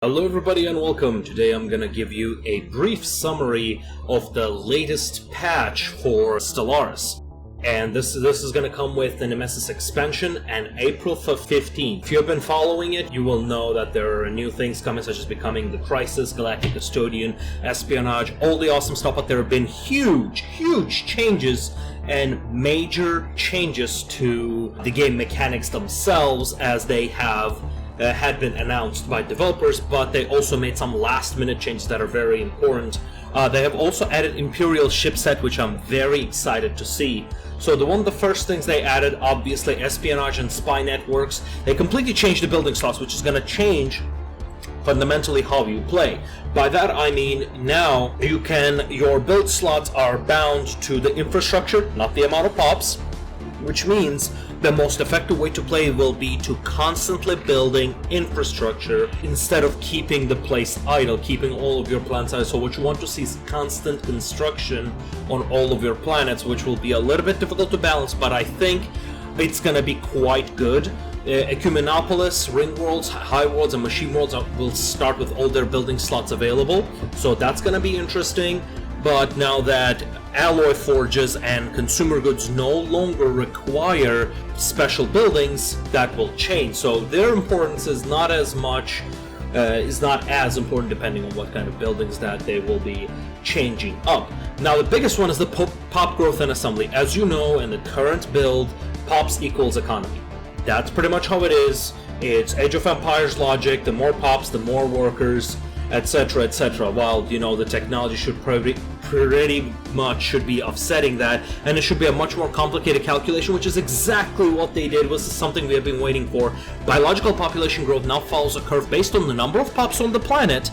Hello everybody and welcome. Today I'm gonna give you a brief summary of the latest patch for Stellaris. And this is gonna come with the Nemesis expansion and April 15th. If you've been following it, you will know that there are new things coming, such as becoming the Crisis, Galactic Custodian, Espionage, all the awesome stuff, but there have been huge changes and major changes to the game mechanics themselves, as they had been announced by developers, but they also made some last-minute changes that are very important. They have also added Imperial ship set, which I'm very excited to see. So the first things they added, obviously, espionage and spy networks. They completely changed the building slots, which is going to change fundamentally how you play. By that I mean now your build slots are bound to the infrastructure, not the amount of pops, which means the most effective way to play will be to constantly building infrastructure instead of keeping the place idle, keeping all of your planets idle. So what you want to see is constant construction on all of your planets, which will be a little bit difficult to balance, but I think it's going to be quite good. Ecumenopolis, Ring Worlds, High Worlds, and Machine Worlds will start with all their building slots available, so that's going to be interesting. But now that alloy forges and consumer goods no longer require special buildings, that will change. So their importance is not as important depending on what kind of buildings that they will be changing up. Now the biggest one is the pop growth and assembly. As you know, in the current build, pops equals economy. That's pretty much how it is. It's Age of Empires logic: the more pops, the more workers, etc., etc. While the technology should pretty much should be offsetting that, and it should be a much more complicated calculation, which is exactly what they did. Was something we have been waiting for. Biological population growth now follows a curve based on the number of pops on the planet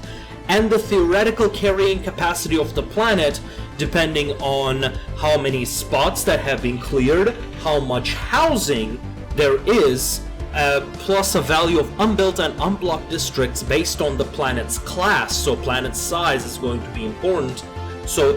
and the theoretical carrying capacity of the planet, depending on how many spots that have been cleared, how much housing there is, plus a value of unbuilt and unblocked districts based on the planet's class. So planet size is going to be important. So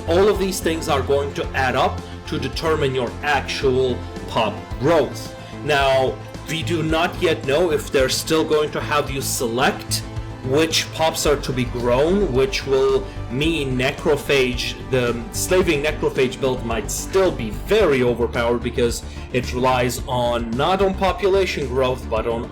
all of these things are going to add up to determine your actual pop growth. Now, we do not yet know if they're still going to have you select which pops are to be grown, which will mean necrophage. The slaving necrophage build might still be very overpowered because it relies not on population growth, but on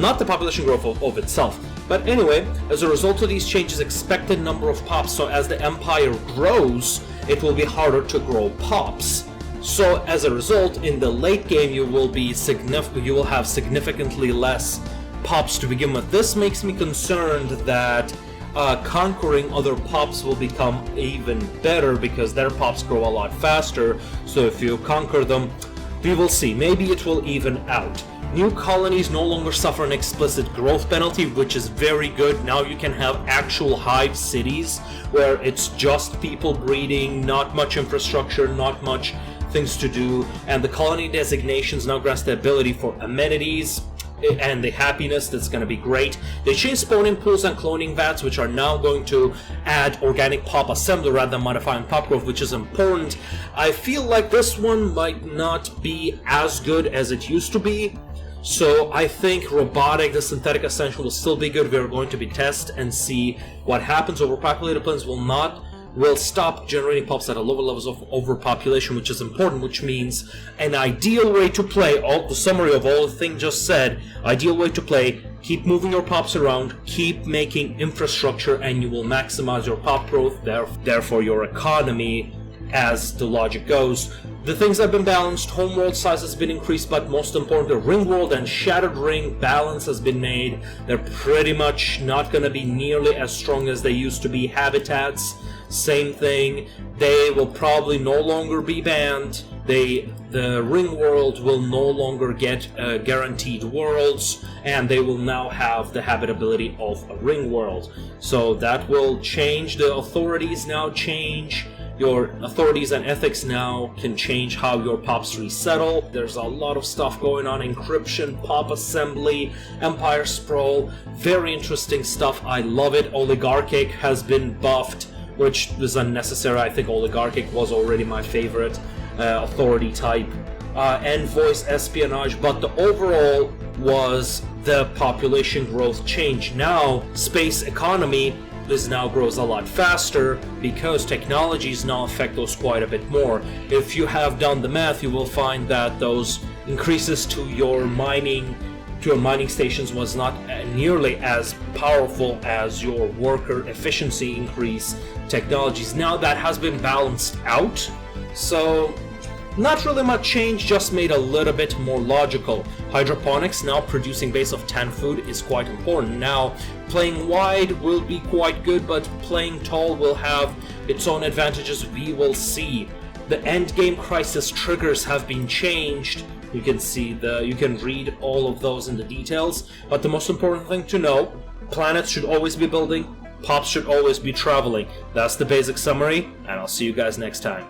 not the population growth of itself. But anyway, as a result of these changes, expected number of pops. So as the empire grows, it will be harder to grow pops. So as a result, in the late game, you will have significantly less pops to begin with. This makes me concerned that conquering other pops will become even better because their pops grow a lot faster. So if you conquer them, we will see. Maybe it will even out. New colonies no longer suffer an explicit growth penalty, which is very good. Now you can have actual hive cities where it's just people breeding, not much infrastructure, not much things to do, and the colony designations now grants the ability for amenities and the happiness. That's going to be great. They changed spawning pools and cloning vats, which are now going to add organic pop assembly rather than modifying pop growth, which is important. I feel like this one might not be as good as it used to be. So I think robotic, the synthetic ascension, will still be good. We're going to be test and see what happens. Overpopulated planets will stop generating pops at a lower levels of overpopulation, which is important, which means an ideal way to play, the summary of all the things just said, ideal way to play: keep moving your pops around, keep making infrastructure, and you will maximize your pop growth, therefore your economy, as the logic goes. The things have been balanced. Homeworld size has been increased, but most important, the Ring World and Shattered Ring balance has been made. They're pretty much not going to be nearly as strong as they used to be. Habitats, same thing. They will probably no longer be banned. The Ring World will no longer get guaranteed worlds, and they will now have the habitability of a Ring World. So that will change. The authorities now change. Your authorities and ethics now can change how your pops resettle. There's a lot of stuff going on. Encryption, pop assembly, empire sprawl. Very interesting stuff. I love it. Oligarchic has been buffed, which was unnecessary. I think Oligarchic was already my favorite authority type. And voice espionage, but the overall was the population growth change. Now, space economy now grows a lot faster because technologies now affect those quite a bit more. If you have done the math, you will find that those increases to your mining stations was not nearly as powerful as your worker efficiency increase technologies. Now that has been balanced out, so not really much change, just made a little bit more logical. Hydroponics, now producing base of 10 food, is quite important. Now, playing wide will be quite good, but playing tall will have its own advantages. We will see. The endgame crisis triggers have been changed. You can see you can read all of those in the details. But the most important thing to know, planets should always be building, pops should always be traveling. That's the basic summary, and I'll see you guys next time.